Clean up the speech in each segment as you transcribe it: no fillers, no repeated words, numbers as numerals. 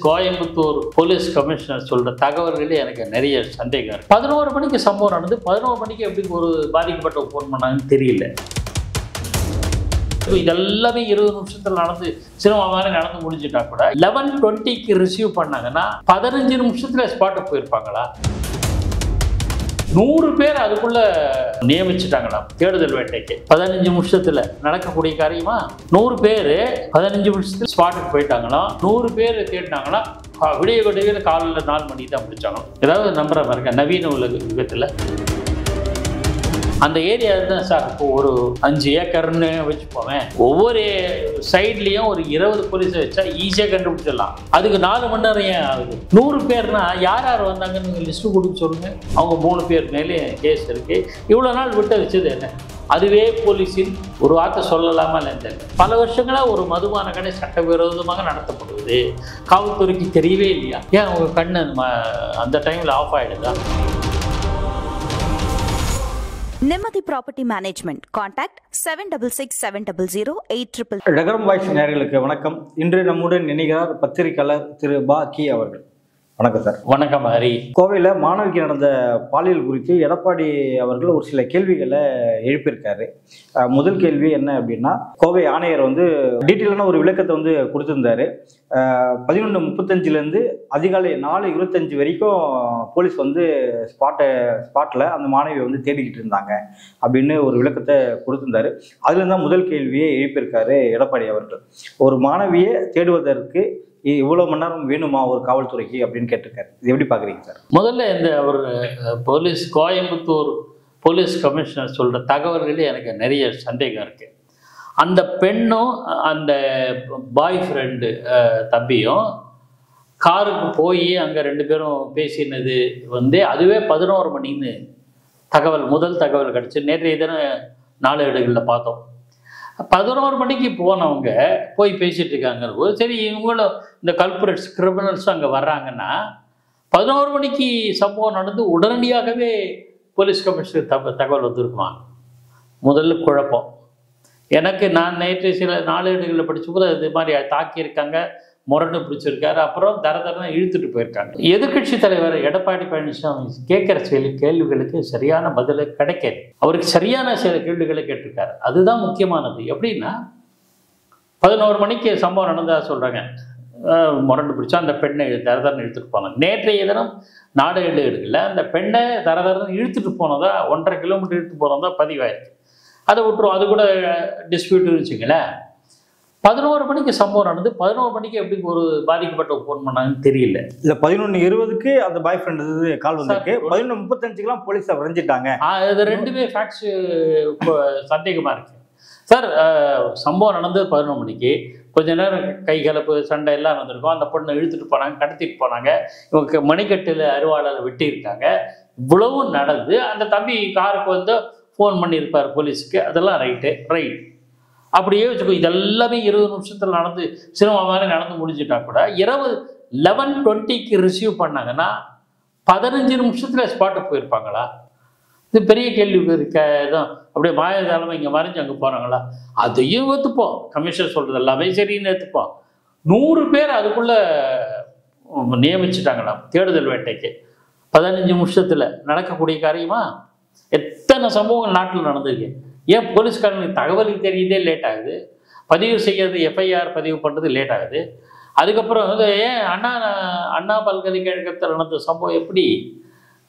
Coimbatore police commissioner சொல்ற தகவல்களே எனக்கு நிறைய சந்தேகம் இருக்கு. 11 மணிக்கு சம்பவம் நடந்து 11 மணிக்கு எப்படி ஒரு பாதிக்கப்பட்ட ஃபோன் பண்ணாங்கன்னு தெரியல. இதெல்லாமே 20 நிமிஷத்துல நடந்து சினிமா மாதிரி நடந்து முடிஞ்சிட்டா கூட 11:20க்கு ரிசீவ் பண்ணாங்கன்னா 15 நிமிஷத்துல ஸ்பாட்டுக்கு போயிருப்பாங்களா? 100 பேர் அதுக்குள்ள நியமிச்சுட்டாங்களா தேடுதல் வேட்டைக்கு? 15 நிமிஷத்துல நடக்கக்கூடிய காரியமா? 100 பேர் 15 நிமிஷத்துல ஸ்பாட்டுக்கு போயிட்டாங்களா? 100 பேர் தேடினாங்களா? விடிய கொடியில் காலையில் 4 மணிக்கு தான் முடிச்சாங்களாம். ஏதாவது நம்புற பாருங்க, நவீன உலக யுகத்தில் அந்த ஏரியா தான் சார். இப்போ ஒரு 5 ஏக்கர்னு வச்சுப்போவேன், ஒவ்வொரு சைட்லேயும் ஒரு 20 போலீஸை வச்சா ஈஸியாக கண்டுபிடிச்சிடலாம். அதுக்கு 4 மணி நேரம் ஏன் ஆகுது? 100 பேர்னா யார் யார் வந்தாங்கன்னு லிஸ்ட்டு கொடுக்க சொல்லுங்க. அவங்க 3 பேர் மேலே கேஸ் இருக்கு. இவ்வளோ நாள் விட்டு வச்சது என்ன? அதுவே போலீஸின் ஒரு வார்த்தை சொல்லலாமா இல்லைன்னு தெரியல. பல வருஷங்களாக ஒரு மதுபான கடை சட்டவிரோதமாக நடத்தப்படுவது காவல்துறைக்கு தெரியவே இல்லையா? ஏன் அவங்க கண்ணு அந்த டைமில் ஆஃப் ஆகிடுதா? நிம்மதி ப்ராப்பர்ட்டி மேனேஜ்மெண்ட். கான்டாக்ட் 7667008800. டகரம் வாய்ஸ் நேயர்களுக்கு வணக்கம். இன்று நம்முடன் இணைகிறார் பத்திரிகையாளர் திரு பா கி அவர்கள். வணக்கம் சார். வணக்கம் ஹரி. கோவையில் மாணவிக்கு நடந்த பாலியல் குறித்து எடப்பாடி அவர்கள் ஒரு சில கேள்விகளை எழுப்பியிருக்காரு. முதல் கேள்வி என்ன அப்படின்னா, கோவை ஆணையர் டீட்டெயிலான ஒரு விளக்கத்தை கொடுத்திருந்தாரு. 11:35 அதிகாலை 4:25 வரைக்கும் போலீஸ் ஸ்பாட்டில் அந்த மாணவியை தேடிக்கிட்டு இருந்தாங்க அப்படின்னு ஒரு விளக்கத்தை கொடுத்திருந்தாரு. அதுல தான் முதல் கேள்வியை எழுப்பியிருக்காரு எடப்பாடி அவர்கள். ஒரு மாணவியை தேடுவதற்கு இவ்வளவு மணி நேரம் வேணுமா ஒரு காவல்துறைக்கு அப்படின்னு கேட்டிருக்காரு. இது எப்படி பாக்குறீங்க சார்? முதல்ல இந்த ஒரு கோயம்புத்தூர் போலீஸ் கமிஷனர் சொல்ற தகவல்களே எனக்கு நிறைய சந்தேகம் இருக்கு. அந்த பெண்ணும் அந்த பாய் ஃப்ரெண்டு தம்பியும் காருக்கு போய் அங்கே 2 பேரும் பேசினது அதுவே 11 மணின்னு முதல் தகவல் கிடச்சி. நேற்றைய தினம் நாளேடுகளில் பார்த்தோம். 11 மணிக்கு போனவங்க போய் பேசிட்டு இருக்காங்க. சரி, இவங்களும் இந்த கல்பரேட்ஸ் கிரிமினல்ஸும் அங்கே வர்றாங்கன்னா 11 மணிக்கு சம்பவம் நடந்து உடனடியாகவே போலீஸ் கமிஷனர் தகவல் வந்திருக்குமா? முதல்ல குழப்பம் எனக்கு. நான் நேற்று சில நாளேடுகளில் படிச்சபோது இது மாதிரி தாக்கியிருக்காங்க, முரண்டு பிடிச்சிருக்காரு, அப்புறம் தரதரன்னு இழுத்துட்டு போயிருக்காங்க. எதிர்கட்சி தலைவர் எடப்பாடி பழனிசாமி கேட்குற சில கேள்விகளுக்கு சரியான பதில் கிடைக்காது. அவருக்கு சரியான சில கேள்விகளை கேட்டிருக்காரு. அதுதான் முக்கியமானது. எப்படின்னா, 11 மணிக்கு சம்பவம் நடந்ததாக சொல்கிறாங்க. முரண்டு பிடிச்சா அந்த பெண்ணை தரதரன்னு இழுத்துட்டு போனாங்க. நேற்றைய தினம் நாளேடுகளில் அந்த பெண்ணை தரதரன்னு இழுத்துட்டு போனதா 1.5 கிலோமீட்டர் இழுத்து போனதா பதிவாயிருக்கு. அதை விட்டுரும். அது கூட டிஸ்பியூட் வச்சுங்களேன். 11 மணிக்கு சம்பவம் நடந்து 11 மணிக்கு எப்படி ஒரு பாதிக்கப்பட்ட ஃபோன் பண்ணாங்கன்னு தெரியல. இல்ல 11:20க்கு அந்த பாய் ஃப்ரெண்ட் கால் வந்திருக்கு. 11:35க்குலாம் போலீஸை வரைஞ்சிட்டாங்க. அது 2மே ஃபேக்ட்ஸ் சந்தேகமா இருக்கு சார். சம்பவம் நடந்தது 11 மணிக்கு. கொஞ்ச நேரம் கைகலப்பு சண்டை எல்லாம் நடந்திருக்கும். அந்த பொண்ணை இழுத்துட்டு போனாங்க, கடத்திட்டு போனாங்க. இவங்க மணிக்கட்டில் அருவாளால் வெட்டியிருக்காங்க. இவ்வளவும் நடந்து அந்த தம்பி காருக்கு ஃபோன் பண்ணியிருப்பார் போலீஸுக்கு. அதெல்லாம் ரைட். அப்படியே வச்சுக்கோ. இதெல்லாமே 20 நிமிஷத்தில் நடந்து சினிமா மாதிரி நடந்து முடிஞ்சிட்டா கூட 11:20க்கு ரிசீவ் பண்ணாங்கன்னா 15 நிமிஷத்துல ஸ்பாட்டுக்கு போயிருப்பாங்களா? இது பெரிய கேள்வி தான். அப்படியே மாயஜாலமாக இங்கே மறைஞ்சு அங்கே போகிறாங்களா? அதையும் ஏற்றுப்போம். கமிஷனர் சொல்கிறது எல்லாமே சரின்னு ஏற்றுப்போம். 100 பேர் அதுக்குள்ள நியமிச்சுட்டாங்களாம் தேடுதல் வேட்டைக்கு. 15 நிமிஷத்தில் நடக்கக்கூடிய காரியமா? எத்தனை சம்பவங்கள் நாட்டில் நடந்திருக்கு. ஏன் போலீஸ்காரங்களுக்கு தகவலுக்கு தெரியுதே லேட் ஆகுது? பதிவு செய்யறது, எஃப்ஐஆர் பதிவு பண்ணுறது லேட் ஆகுது. அதுக்கப்புறம் ஏன் அண்ணா பல்கலைக்கழகத்தில் நடந்த சம்பவம்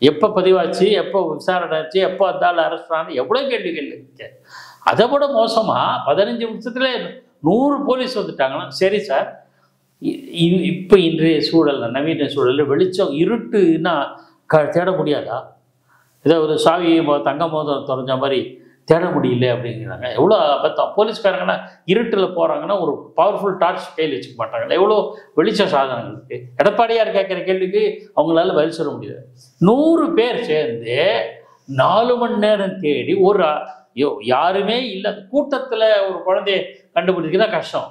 எப்போ பதிவாச்சு, எப்போ விசாரணை ஆச்சு, எப்போ அதால் அரெஸ்ட் ஆனு, எவ்வளோ கேள்விகள் இருக்கு. அதை விட மோசமாக 15 நிமிஷத்துல 100 போலீஸ் வந்துட்டாங்கன்னா சரி சார். இப்போ இன்றைய சூழலில், நவீன சூழலில் வெளிச்சம் இருட்டுன்னா தேட முடியாதா? ஏதோ ஒரு சாவி தங்க மோதிரம் திறஞ்ச மாதிரி தேட முடியல அப்படிங்கிறாங்க. எவ்வளோ அபத்தம். போலீஸ்காரங்கன்னா இருட்டில் போகிறாங்கன்னா ஒரு பவர்ஃபுல் டார்ச் கையில் வச்சுக்க மாட்டாங்களா? எவ்வளோ வெளிச்ச சாதனங்கள் இருக்குது. எடப்பாடியார் கேட்குற கேள்விக்கு அவங்களால பதில் சொல்ல முடியாது. 100 பேர் சேர்ந்து 4 மணி நேரம் தேடி யாருமே இல்லை கூட்டத்தில் ஒரு குழந்தைய கண்டுபிடிக்கிறதா கஷ்டம்.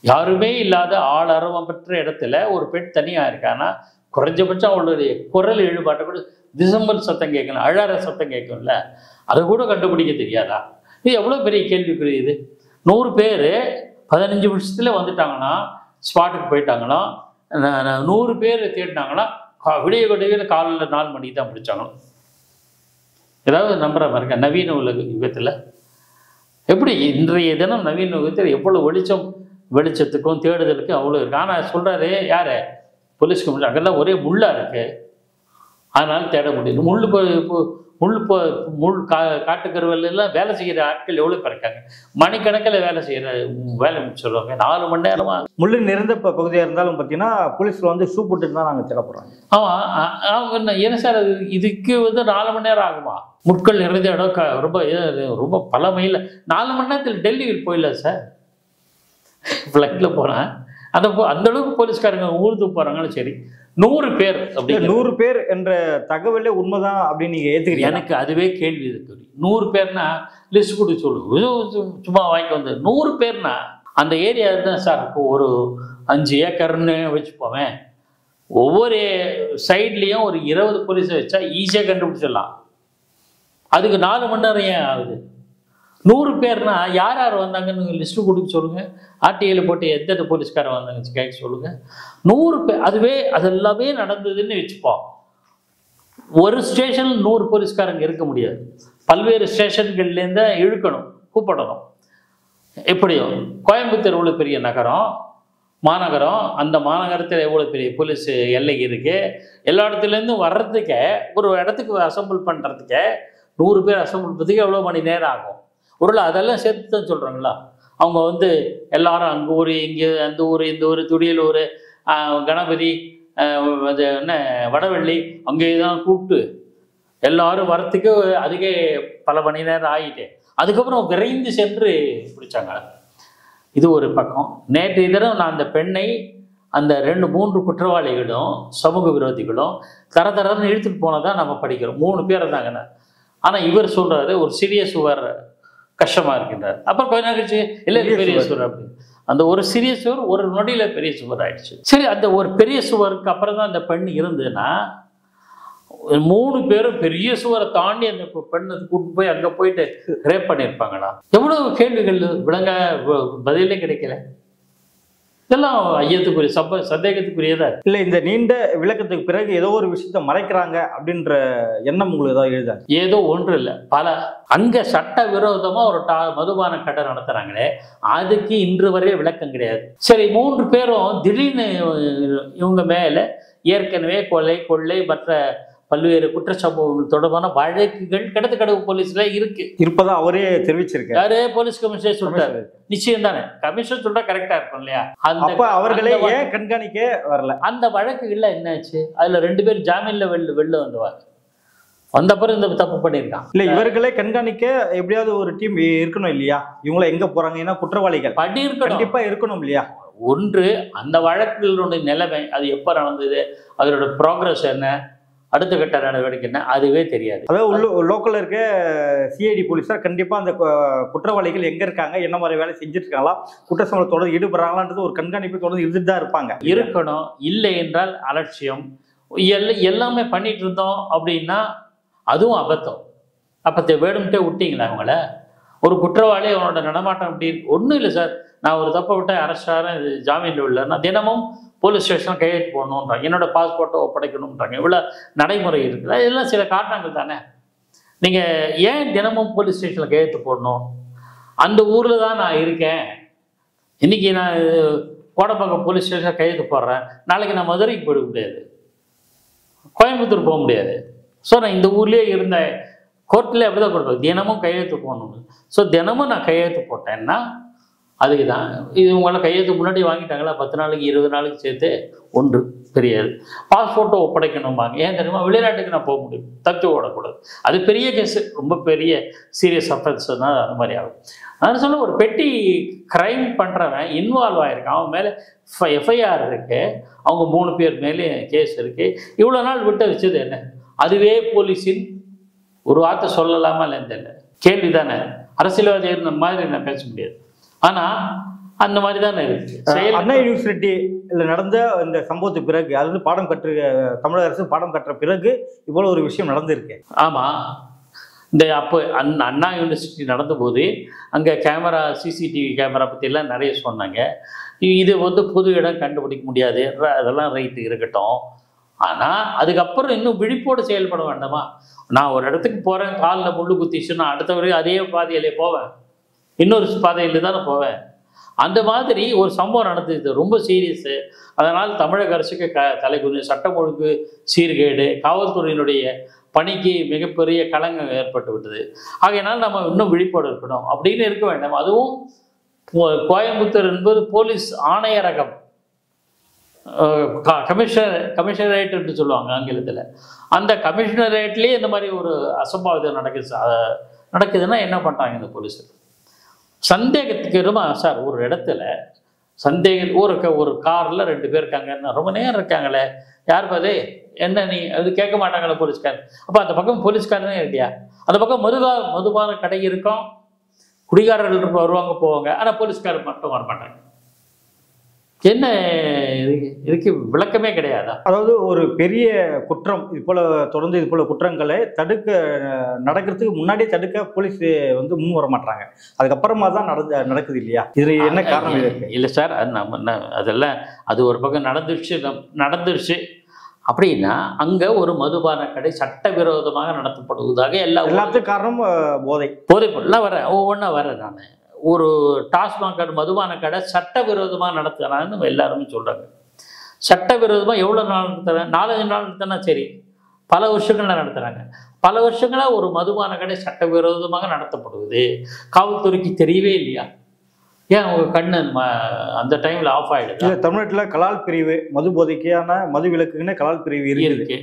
யாருமே இல்லாத ஆளரவம் பெற்ற இடத்துல ஒரு பெண் தனியாக இருக்கான்னா குறைஞ்சபட்சம் அவளுடைய குரல் எழுப்பாட்டை கூட டிசம்பர் சத்தம் கேட்கணும், அழற சத்தம் கேட்கும்ல, அதை கூட கண்டுபிடிக்க தெரியாதா? இது எவ்வளோ பெரிய கேள்விக்குரிய இது. 100 பேர் 15 நிமிஷத்துல வந்துட்டாங்கன்னா ஸ்பாட்டுக்கு போயிட்டாங்கன்னா 100 பேர் தேடினாங்கன்னா விடிய கொடையில் காலையில் 4 மணிக்கு தான் பிடிச்சாங்களாம். ஏதாவது நம்புற பாருங்க நவீன உலக யுகத்தில் எப்படி இன்றைய தினம் நவீன யுகத்தில் எவ்வளோ வெளிச்சத்துக்கும் தேடுதலுக்கும் அவ்வளோ இருக்குது. ஆனால் சொல்கிறாரு யார் போலீஸ் கமிஷனர் அங்கெல்லாம் ஒரே முள்ளாக இருக்குது, அதனால தேட முடியல. முள் காட்டுக்கருவெல்லாம் வேலை செய்கிற ஆட்கள் எவ்வளோ பேர் இருக்காங்க, மணிக்கணக்கில் வேலை சொல்லுவாங்க 4 மணி நேரமா. முள்ளு நிறைந்த பகுதியாக இருந்தாலும் பார்த்தீங்கன்னா போலீஸில் வந்து ஷூ போட்டுட்டு தான் நாங்கள் தேடப்படுறோம். ஆமாம் என்ன சார் அது இதுக்கு 4 மணி நேரம் ஆகுமா? முட்கள் நிறைந்த இடம் ரொம்ப பல மைல் 4 மணி நேரத்தில் டெல்லியில் போயிடல சார். ஃப்ளைட்டில் போகிறேன் அந்த அளவுக்கு போலீஸ்காரங்க ஊர்ந்து போகிறாங்கன்னு சரி 100 பேர் அப்படி 100 பேர் என்ற தகவலே உண்மைதான் அப்படின்னு நீங்கள் ஏற்றுக்கிறீங்க? எனக்கு அதுவே கேள்வி இருக்கு. 100 பேர்னா லிஸ்ட் கொடுத்து சொல்லு, சும்மா வாங்கி வந்து 100 பேர்னா அந்த ஏரியா தான் சார். இப்போ ஒரு 5 ஏக்கர்னு வச்சுப்போவேன், ஒவ்வொரு சைட்லேயும் ஒரு 20 போலீஸை வச்சா ஈஸியாக கண்டுபிடிச்சிடலாம். அதுக்கு 4 மணி நேரம் ஏன் ஆகுது? 100 பேர்னா யார் யார் வந்தாங்கன்னு லிஸ்ட்டு கொடுக்க சொல்லுங்கள். ஆர்டிஐயில் போட்டு எத்தனை போலீஸ்காரன் வந்தாங்கன்னு கேட்க சொல்லுங்கள். 100 பேர் அதெல்லாமே நடந்ததுன்னு வச்சுப்போம். ஒரு ஸ்டேஷன் 100 போலீஸ்காரங்க இருக்க முடியாது, பல்வேறு ஸ்டேஷன்கள்லேருந்து இழுக்கணும், கூப்பிடணும். எப்படியும் கோயம்புத்தூர் எவ்வளோ பெரிய மாநகரம், அந்த மாநகரத்தில் எவ்வளோ பெரிய போலீஸ் எல்லை இருக்குது. எல்லா இடத்துலேருந்தும் வர்றதுக்கே ஒரு இடத்துக்கு அசம்பிள் பண்ணுறதுக்கே 100 பேர் அசம்பிள் பண்ணுறதுக்கு எவ்வளோ மணி நேரம் ஆகும்? அதெல்லாம் சேர்த்து தான் சொல்கிறாங்களா? அவங்க வந்து எல்லாரும் அங்கே ஊர் இங்கே அந்த ஊர் இந்த ஊர் துடியலூர் கணபதி அது என்ன வடவள்ளி அங்கே தான் கூப்பிட்டு எல்லாரும் வரத்துக்கு அதுக்கே பல மணி நேரம் ஆகிட்டு அதுக்கப்புறம் விரைந்து சென்று பிடிச்சாங்க. இது ஒரு பக்கம். நேற்று தினம் நான் அந்த பெண்ணை அந்த 2-3 குற்றவாளிகளும் சமூக விரோதிகளும் தரன்னு இழுத்துட்டு போனதான் நம்ம படிக்கிறோம். 3 பேர் இருந்தாங்கன்னு. ஆனால் இவர் சொல்கிறாரு ஒரு சிறிய சுவர் கஷ்டமாக இருக்கின்றார். அப்புறம் கொஞ்ச நாள் கழிச்சு இல்லை பெரிய சுவர் அப்படின்னு அந்த ஒரு சிறிய சுவர் ஒரு நொடியில் பெரிய சுவர் ஆயிடுச்சு. சரி, அந்த ஒரு பெரிய சுவருக்கு அப்புறம் தான் அந்த பெண் இருந்ததுன்னா 3 பேரும் பெரிய சுவரை தாண்டி அந்த பெண்ணை கூட்டு போய் அங்கே போயிட்டு ரேப் பண்ணியிருப்பாங்களா? எவ்வளவு கேள்விகள் விளங்க பதிலே கிடைக்கல. இதெல்லாம் ஐயத்துக்குரிய சந்தேகத்துக்குரியதா இல்லை. இந்த நீண்ட விளக்கத்துக்கு பிறகு ஏதோ ஒரு விஷயத்த மறைக்கிறாங்க அப்படின்ற எண்ணம் உங்களுக்கு ஏதாவது எழுதா? ஏதோ ஒன்று இல்லை பல. அங்கே சட்ட விரோதமாக ஒரு மதுபான கடை நடத்துகிறாங்களே, அதுக்கு இன்று வரைய விளக்கம் கிடையாது. சரி, 3 பேரும் திடீர்னு இவங்க மேலே ஏற்கனவே கொள்ளை மற்ற பல்வேறு குற்றச்சம்பவங்கள் தொடர்பான வழக்குகள் கடவு போலீஸ்ல இருப்பதா அவரே தெரிவிச்சிருக்காரு. யாரே போலீஸ் கமிஷனர் சொல்றாரு. நிச்சயம் தானே, கமிஷனர் சொல்றா கரெக்டா இருக்கும் இல்லையா? அப்ப அவர்களே ஏன் கண்காணிக்க வரல? அந்த வழக்குகள்ல என்னாச்சு? அதுல 2 பேர் ஜாமீன்ல வெளில வந்தப்பறம் இந்த தப்பு பண்ணியிருக்கான். இல்ல, இவர்களே கண்காணிக்க எப்படியாவது ஒரு டீம் இருக்கணும் இல்லையா? இவங்கள எங்க போறாங்க, ஏன்னா குற்றவாளிகள் கண்டிப்பா இருக்கணும் இல்லையா? ஒன்று, அந்த வழக்குகளுடைய நிலைமை, அது எப்ப நடந்தது, அதோட ப்ராக்ரஸ் என்ன, அடுத்த கட்ட நடவடிக்கை என்ன, அதுவே தெரியாது. அதாவது லோக்கல்ல இருக்க சிஐடி போலீஸார் கண்டிப்பா அந்த குற்றவாளிகள் எங்க இருக்காங்க, என்ன மாதிரி வேலை செஞ்சுட்டு இருக்காங்களா, குற்ற சம்பவம் தொடர்ந்து ஈடுபடுறாங்களான்றது ஒரு கண்காணிப்பு தொடர்ந்து இருந்துட்டு தான் இருப்பாங்க. இருக்கணும். இல்லை என்றால் அலட்சியம் எல்லாமே பண்ணிட்டு இருந்தோம் அப்படின்னா அதுவும் அபத்தம். அப்போ வேணும்ட்டே விட்டீங்களா அவங்கள? ஒரு குற்றவாளி அவனோட நடமாட்டம் அப்படி ஒன்றும் இல்லை சார், நான் ஒரு தப்பை விட்டு அரசாரம் ஜாமீனில் இல்லைன்னா தினமும் போலீஸ் ஸ்டேஷன் கையெழுத்து போடணுன்றாங்க, என்னோட பாஸ்போர்ட்டை ஒப்படைக்கணுன்றாங்க. இவ்வளோ நடைமுறை இருக்குது. இதெல்லாம் சில காரணங்கள் தானே. நீங்கள் ஏன் தினமும் போலீஸ் ஸ்டேஷனில் கையெழுத்து போடணும்? அந்த ஊரில் தான் நான் இருக்கேன், இன்றைக்கி நான் கோடம்பாக்கம் போலீஸ் ஸ்டேஷனில் கையெழுத்து போடுறேன், நாளைக்கு நான் மதுரைக்கு போயிட முடியாது, கோயம்புத்தூர் போக முடியாது. ஸோ நான் இந்த ஊர்லேயே இருந்தேன், கோர்ட்டில் அப்படி தான் கொடுப்பேன், தினமும் கையெழுத்து போடணும். ஸோ தினமும் நான் கையெழுத்து போட்டேன்னா அதுக்கு தான். இது உங்களை கையெழுத்து முன்னாடி வாங்கிட்டாங்களா, 10 நாளைக்கு 20 நாளைக்கு சேர்த்து ஒன்று தெரியாது. பாஸ்போர்ட்டை ஒப்படைக்கணும்பாங்க. ஏன் தெரியுமா? வெளிநாட்டுக்கு நான் போக முடியும், தப்பி ஓடக்கூடாது. அது பெரிய கேஸு, ரொம்ப பெரிய சீரியஸ் அஃபென்ஸ்னால் அந்த மாதிரி ஆகும். நான் சொல்ல, ஒரு பெட்டி க்ரைம் பண்ணுறவன் இன்வால்வ் ஆகிருக்கான், அவன் மேலே எஃப்ஐஆர் இருக்குது, அவங்க 3 பேர் மேலே கேஸ் இருக்குது. இவ்வளோ நாள் விட்டு வச்சது என்ன? அதுவே போலீஸின் ஒரு வார்த்தை சொல்லலாமா இல்லைன்னு தெரியல, கேள்வி தானே. அரசியல்வாதி மாதிரி நான் பேச முடியாது, ஆனால் அந்த மாதிரி தானே இருக்கு. அண்ணா யூனிவர்சிட்டியில் நடந்த இந்த சம்பவத்துக்கு பிறகு, அது பாடம் கற்று தமிழக அரசு பாடம் கற்ற பிறகு இவ்வளோ ஒரு விஷயம் நடந்திருக்கு. ஆமாம், இந்த அப்போ அண்ணா யூனிவர்சிட்டி நடந்தபோது அங்கே கேமரா சிசிடிவி கேமரா பற்றிலாம் நிறைய சொன்னாங்க. இது வந்து புது இடம் கண்டுபிடிக்க முடியாது, அதெல்லாம் ரைட்டு இருக்கட்டும். ஆனால் அதுக்கப்புறம் இன்னும் விழிப்போடு செயல்பட வேண்டாமா? நான் ஒரு இடத்துக்கு போகிறேன், காலில் முள்ளு குத்திச்சு, நான் அடுத்த வரைக்கும் அதே பாதையிலே போவேன், இன்னொரு பாதையில் தானே போவேன். அந்த மாதிரி ஒரு சம்பவம் நடந்தது, ரொம்ப சீரியஸு. அதனால் தமிழக அரசுக்கு தலைகுனிவு, சட்டம் ஒழுங்கு சீர்கேடு, காவல்துறையினுடைய பணிக்கு மிகப்பெரிய களங்கம் ஏற்பட்டு விட்டது. ஆகையினால் நம்ம இன்னும் விழிப்போடு இருக்கணும் அப்படின்னு இருக்க வேண்டும். அதுவும் கோயம்புத்தூர் என்பது போலீஸ் ஆணையரகம், கமிஷனரேட் என்று சொல்லுவாங்க ஆங்கிலத்தில். அந்த கமிஷனரேட்லேயே இந்த மாதிரி ஒரு அசம்பாவிதம் நடக்குதுன்னா என்ன பண்ணுறாங்க இந்த போலீஸ்? சந்தேகத்துக்கு சார் ஒரு இடத்துல ஒரு காரில் 2 பேர் இருக்காங்க, ரொம்ப நேரம் இருக்காங்களே, யார் பாதே என்ன நீ அது கேட்க மாட்டாங்களே போலீஸ்காரன். அப்போ அந்த பக்கம் போலீஸ்காரனே இல்லையா? அந்த பக்கம் மதுபான கடை இருக்கும், குடிகாரர்கள் வருவாங்க போவாங்க, ஆனால் போலீஸ்காரர் மட்டும் வர மாட்டாங்க. என்ன இதுக்கு விளக்கமே கிடையாதா? அதாவது ஒரு பெரிய குற்றம் தொடர்ந்து இது போல குற்றங்களை நடக்கிறதுக்கு முன்னாடியே தடுக்க போலீஸ் வந்து முன் வர மாட்டாங்க, அதுக்கப்புறமா தான் நடக்குது இல்லையா? இது என்ன காரணம் இருக்கு? இல்லை சார், அதெல்லாம் அது ஒரு பக்கம் நடந்துருச்சு அப்படின்னா அங்கே ஒரு மதுபான கடை சட்டவிரோதமாக நடத்தப்படுவதாக எல்லாத்துக்கும் காரணம் போதைப்பொருள்லாம் ஒவ்வொன்றா வரேன் நான். ஒரு டாஸ்மாக் கடை, மதுபான கடை சட்டவிரோதமாக நடத்துகிறான்னு எல்லாருமே சொல்கிறாங்க. சட்டவிரோதமாக எவ்வளோ நாள் நடத்துகிறேன்? 4-5 நாள் நடத்தினா சரி, பல வருஷங்கள்ல நடத்துகிறாங்க. பல வருஷங்களாக ஒரு மதுபான கடை சட்டவிரோதமாக நடத்தப்படுவது காவல்துறைக்கு தெரியவே இல்லையா? ஏன் அவங்க கண்ணு அந்த டைமில் ஆஃப் ஆகிடுது? இல்லை, தமிழ்நாட்டில் கலால் பிரிவு, மது போதைக்கான மது விலக்குன்னு கலால் பிரிவு இருக்கு.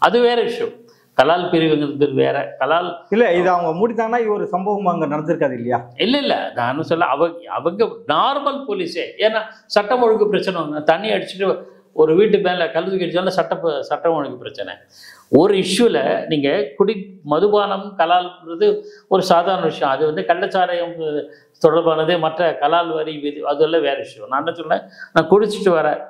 அது வேற விஷயம். கலால் பிரிவுங்கிறது வேற. கலால் இல்லை, இது அவங்க மூடித்தாங்கன்னா ஒரு சம்பவம் அங்கே நடந்திருக்காது இல்லையா? இல்லை, நான் சொல்ல அவங்க நார்மல் போலீஸே. ஏன்னா சட்டம் ஒழுங்கு பிரச்சனை ஒன்று, தண்ணி அடிச்சுட்டு ஒரு வீட்டு மேலே கழுது கடிச்சாலும் சட்டம் ஒழுங்கு பிரச்சனை. ஒரு இஷ்யூவில் நீங்கள் மதுபானம் கலால்ன்றது ஒரு சாதாரண விஷயம். அது வந்து கள்ளச்சாராயம் தொடர்பானது, மற்ற கலால் வரி விதி அதெல்லாம் வேறு விஷயம். நான் என்ன சொன்னேன், நான் குடிச்சிட்டு வரேன்,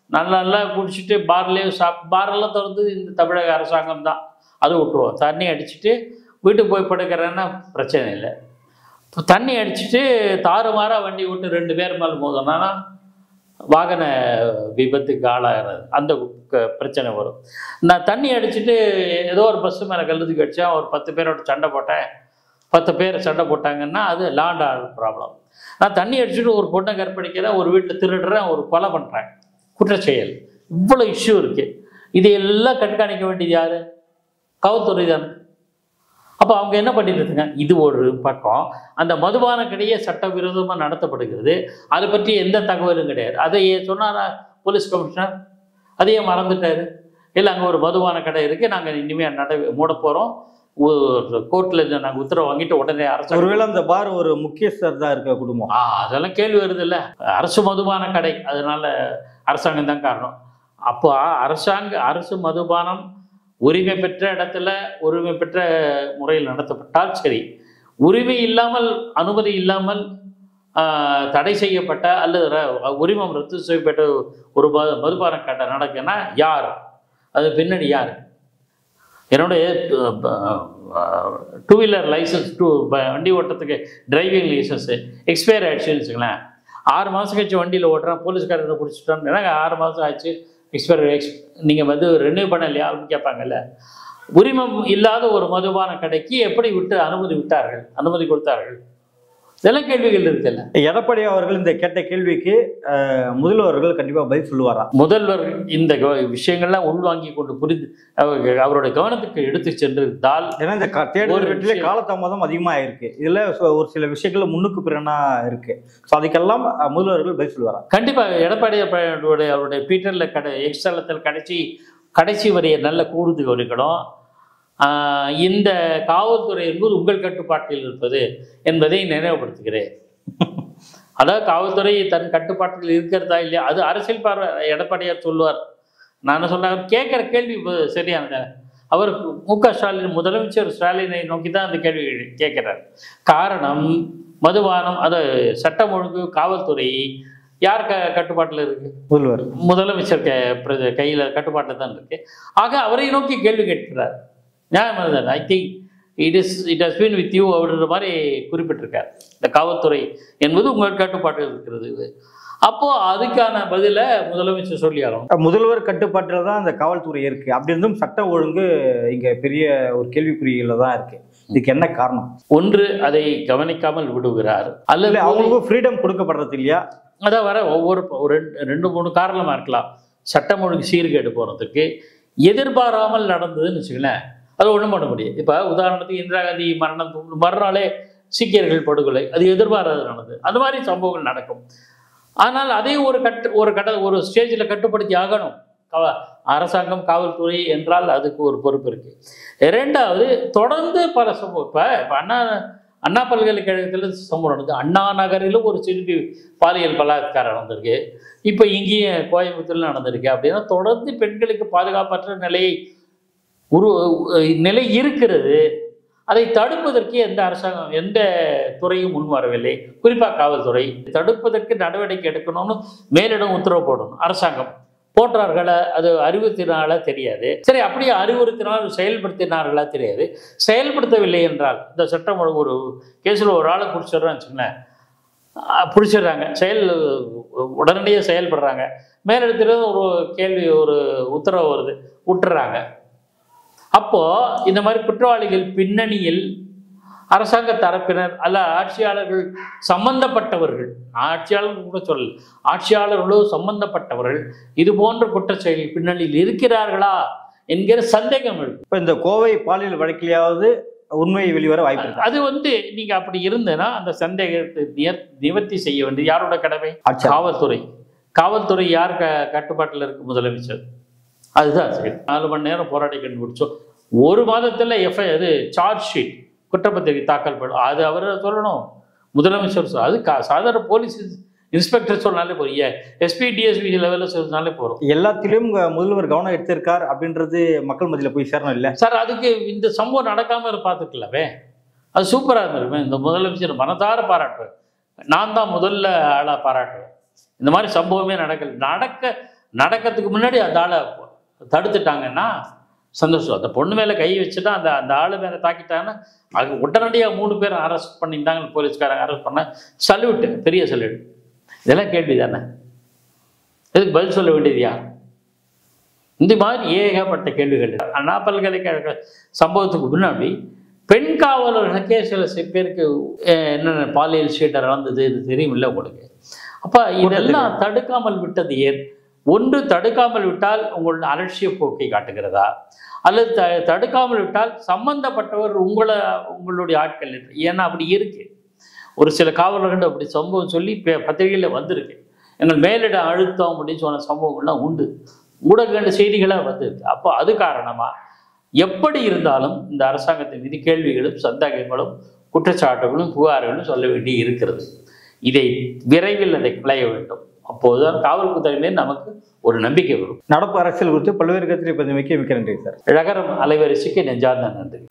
நல்லா குடிச்சிட்டு பாரெல்லாம் திறந்து இந்த தமிழக அரசாங்கம் தான், அது விட்டுருவோம். தண்ணி அடிச்சுட்டு வீட்டுக்கு போய் படுக்கிறேன்னா பிரச்சனை இல்லை. இப்போ தண்ணி அடிச்சுட்டு தாறுமாறாக வண்டி விட்டு 2 பேர் மேலே மோதினா வாகன விபத்துக்கு ஆளாகிறது, அந்த பிரச்சனை வரும். நான் தண்ணி அடிச்சுட்டு ஏதோ ஒரு பஸ்ஸு மேலே கல்லுதுக்கு அடித்தேன், ஒரு 10 பேரோட சண்டை போட்டேன், 10 பேர் சண்டை போட்டாங்கன்னா அது லாண்ட் ஆர்டர் ப்ராப்ளம். நான் தண்ணி அடிச்சுட்டு ஒரு பொண்ணை கற்பழிக்கிறேன், ஒரு வீட்டில் திருடுறேன், ஒரு கொலை பண்ணுறேன், குற்றச்செயல். இவ்வளோ இஷ்யூ இருக்குது. இது எல்லாம் கண்காணிக்க வேண்டியது யார்? காவல்துறை தானே. அப்போ அவங்க என்ன பண்ணிட்டு இருக்காங்க? இது ஒரு பக்கம். அந்த மதுபான கடையே சட்டவிரோதமாக நடத்தப்படுகிறது, அதை பற்றி எந்த தகவலும் கிடையாது. அதை சொன்னாரா போலீஸ் கமிஷனர்? அதையே மறந்துட்டாரு. இல்லை, அங்கே ஒரு மதுபான கடை இருக்குது, நாங்கள் இனிமேல் மூட போகிறோம், கோர்ட்டில் நாங்கள் உத்தரவு வாங்கிட்டு உடனே அரசு. ஒருவேளை அந்த பார் ஒரு முக்கியஸ்தர் தான் இருக்க குடும்பம், அதெல்லாம் கேள்வி வருது இல்லை? அரசு மதுபான கடை, அதனால அரசாங்கம் தான் காரணம். அப்போ அரசு மதுபானம் உரிமை பெற்ற இடத்துல உரிமை பெற்ற முறையில் நடத்தப்பட்டால் சரி. உரிமை இல்லாமல், அனுமதி இல்லாமல் தடை செய்யப்பட்ட அல்லது உரிமம் ரத்து செய்யப்பட்ட ஒரு மதுபான கடை நடக்குன்னா யார் அது? பின்னாடி யார்? என்னுடைய 2 வீலர் லைசன்ஸ், வண்டி ஓட்டுறதுக்கு டிரைவிங் லைசன்ஸு எக்ஸ்பயர் ஆகிடுச்சுன்னு வச்சுங்களேன். 6 மாதம் கழிச்சு வண்டியில் ஓட்டுறேன், போலீஸ்காரரை பிடிச்சிட்டோன்னு, ஏன்னா 6 மாதம் ஆச்சு, நீங்கள் வந்து ரெனியூ பண்ணலையா அப்படின்னு கேட்பாங்கல்ல. உரிமம் இல்லாத ஒரு மதுபான கடைக்கு எப்படி அனுமதி கொடுத்தார்கள்? இதெல்லாம் கேள்விகள் இருக்குல்ல. எடப்பாடி அவர்கள் இந்த கேட்ட கேள்விக்கு முதல்வர்கள் கண்டிப்பாக பதில் சொல்லுவாரா? முதல்வர் இந்த விஷயங்கள்லாம் உள்வாங்கி கொண்டு புரிந்து அவருடைய கவனத்துக்கு எடுத்து சென்றிருந்தால், ஏன்னா இந்த தேர்தல் வெற்றிலே காலதாமதம் அதிகமாக இருக்கு, இதில் ஒரு சில விஷயங்கள் முன்னுக்கு பிறனா இருக்கு. ஸோ அதுக்கெல்லாம் முதல்வர்கள் பதில் சொல்லுவாரா? கண்டிப்பாக. எடப்பாடி அவருடைய ட்விட்டரில் எக்ஸ்தலத்தில் கடைசி வரைய நல்ல கூறுது இருக்கணும். இந்த காவல்துறை என்பது உங்கள் கட்டுப்பாட்டில் இருப்பது என்பதை நினைவுபடுத்துகிறேன். அதாவது காவல்துறை தன் கட்டுப்பாட்டில் இருக்கிறதா இல்லையா, அது அரசியல் பார்வை. எடப்பாடியார் சொல்லுவார், நான் சொன்னார், கேட்குற கேள்வி சரியானது. அவர் மு.க. ஸ்டாலின், முதலமைச்சர் ஸ்டாலினை நோக்கி தான் அந்த கேள்வி கேட்கிறார். காரணம், மதுபானம், அது சட்டம் ஒழுங்கு, காவல்துறை யார் கட்டுப்பாட்டில் இருக்கு? முதலமைச்சர் கையில் கட்டுப்பாட்டில் தான் இருக்கு. ஆக அவரை நோக்கி கேள்வி கேட்கிறார். நியாயமானது. I think it has been with you அப்படின்ற மாதிரி குறிப்பிட்டிருக்கார். இந்த காவல்துறை என்பது உங்கள் கட்டுப்பாட்டில் இருக்கிறது. இது அப்போது அதுக்கான பதிலை முதலமைச்சர் சொல்லியாலும். முதல்வர் கட்டுப்பாட்டில் தான் அந்த காவல்துறை இருக்கு. அப்படி இருந்தும் சட்டம் ஒழுங்கு இங்கே பெரிய ஒரு கேள்விக்குறியில் தான் இருக்கு. இதுக்கு என்ன காரணம்? ஒன்று, அதை கவனிக்காமல் விடுகிறார், அல்லது அவங்களுக்கும் ஃப்ரீடம் கொடுக்கப்படுறது இல்லையா? அதான் வர ஒவ்வொரு 2-3 காரணமாக இருக்கலாம். சட்டம் ஒழுங்கு சீர்கேடு போகிறதுக்கு எதிர்பாராமல் நடந்ததுன்னு வச்சுக்கலேன், அது ஒன்றும் பண்ண முடியாது. இப்போ உதாரணத்துக்கு இந்திரா காந்தி மரணத்துக்கு மறுநாளே சீக்கியர்கள் படுகொலை, அது எதிர்பாராது நடந்தது. அது மாதிரி சம்பவங்கள் நடக்கும். ஆனால் அதை ஒரு ஸ்டேஜில் கட்டுப்படுத்தி ஆகணும் அரசாங்கம், காவல்துறை என்றால் அதுக்கு ஒரு பொறுப்பு இருக்குது. இரண்டாவது, தொடர்ந்து பல சம்பவம். இப்போ அண்ணா பல்கலைக்கழகத்தில் சம்பவம் நடந்தது. அண்ணா நகரிலும் ஒரு சிறுமி பாலியல் பலாத்காரம் நடந்திருக்கு. இப்போ இங்கேயும் கோயம்புத்தூர்ல நடந்திருக்கு. அப்படின்னா தொடர்ந்து பெண்களுக்கு பாதுகாப்பற்ற நிலை இருக்கிறது. அதை தடுப்பதற்கு எந்த அரசாங்கம், எந்த துறையும் முன் வரவில்லை. குறிப்பாக காவல்துறை தடுப்பதற்கு நடவடிக்கை எடுக்கணும்னு மேலிடம் உத்தரவு போடணும். அரசாங்கம் போட்டார்களா, அது அறிவுறுத்தினாலா தெரியாது. சரி, அப்படியே அறிவுறுத்தினால் செயல்படுத்தினார்களா தெரியாது. செயல்படுத்தவில்லை என்றால் இந்த சட்டம் ஒரு கேஸில் ஒரு ஆளை பிடிச்சிடுறோன்னு வச்சுங்களேன், பிடிச்சிடுறாங்க, உடனடியாக செயல்படுறாங்க, மேலிடத்துல ஒரு கேள்வி, ஒரு உத்தரவு வருது, விட்டுறாங்க. அப்போது இந்த மாதிரி குற்றவாளிகள் பின்னணியில் அரசாங்க தரப்பினர் அல்ல ஆட்சியாளர்கள் சம்பந்தப்பட்டவர்கள், ஆட்சியாளர்கள் கூட சொல்லல, ஆட்சியாளர்களோ சம்பந்தப்பட்டவர்கள் இது போன்ற குற்றச்செயல் பின்னணியில் இருக்கிறார்களா என்கிற சந்தேகம் இருக்கு. இப்போ இந்த கோவை பாலியல் வழக்கிலேயாவது உண்மை வெளிவர வாய்ப்பு இருக்கு. அது நீங்க அப்படி இருந்தேன்னா அந்த சந்தேகத்தை நிவர்த்தி செய்ய வேண்டியது யாரோட கடமை? காவல்துறை. காவல்துறை யார் கட்டுப்பாட்டில் இருக்கு? முதலமைச்சர். அதுதான் சரி. 4 மணி நேரம் போராடி கண்டுபிடிச்சோம். 1 மாதத்துல சார்ஜ் ஷீட், குற்றப்பத்திரிகை தாக்கல் பண்ணும். அது அவர் சொல்லணும், முதலமைச்சர் அது சாதாரண போலீஸ் இன்ஸ்பெக்டர் சொன்னாலே போதும், எஸ்பி டிஎஸ்பி லெவலில் சொன்னாலே போதும். எல்லாத்திலும் முதல்வர் கவனம் எடுத்திருக்கார் அப்படின்றது மக்கள் மத்தியில் போய் சேரணும் இல்லை சார்? அதுக்கு இந்த சம்பவம் நடக்காமல் பார்த்துக்கலாமே, அது சூப்பராக இருந்திருக்குமே. இந்த முதலமைச்சர் மனதார பாராட்டுவேன், நான் தான் முதல்ல ஆளாக பாராட்டுவேன். இந்த மாதிரி சம்பவமே நடக்கிறதுக்கு முன்னாடி அந்த ஆளை தடுத்துட்டாங்கன்னா சந்தோஷம். அந்த பொண்ணு மேலே கை வச்சுட்டா அந்த ஆளு மேலே தாக்கிட்டாங்கன்னா அது உடனடியாக 3 பேர் அரெஸ்ட் பண்ணியிருந்தாங்க. போலீஸ்காரங்க அரெஸ்ட் பண்ண சல்யூட்டு, பெரிய சல்யூட். இதெல்லாம் கேள்வி தானே, இதுக்கு பதில் சொல்ல வேண்டியது யார்? இந்த மாதிரி ஏகப்பட்ட கேள்விகள். அண்ணா பல்கலைக்கழக சம்பவத்துக்கு முன்னாடி பெண் காவலர்களுக்கே சில பேருக்கு என்னென்ன பாலியல் சீட்டர் நடந்தது இது தெரியும் இல்லை உங்களுக்கு. அப்போ இதெல்லாம் தடுக்காமல் விட்டது ஏன்? ஒன்று, தடுக்காமல் விட்டால் உங்களோட அலட்சிய போக்கை காட்டுகிறதா, அல்லது தடுக்காமல் விட்டால் சம்பந்தப்பட்டவர் உங்களுடைய ஆட்கள். ஏன்னா அப்படி இருக்கு, ஒரு சில காவலர்கள் அப்படி சம்பவம் சொல்லி பத்திரிகையில் வந்திருக்கு. எங்கள் மேலிட அழுத்தம் அப்படின்னு சொன்ன சம்பவங்கள்லாம் உண்டு, ஊடக செய்திகளாக வந்திருக்கு. அப்போ அது காரணமாக எப்படி இருந்தாலும் இந்த அரசாங்கத்தின் மீது கேள்விகளும் சந்தேகங்களும் குற்றச்சாட்டுகளும் புகார்களும் சொல்ல வேண்டி இருக்கிறது. இதை விரைவில் அதை கிளைய வேண்டும். அப்போதுதான் காவல்துறை மீது நமக்கு ஒரு நம்பிக்கை வரும். நடப்பு அரசியல் குறித்து பல்வேறு கருத்துக்களை பதிவு மிக்க நன்றி சார். ழகரம் அலைவரிசைக்கு நெஞ்சார்ந்த நன்றி.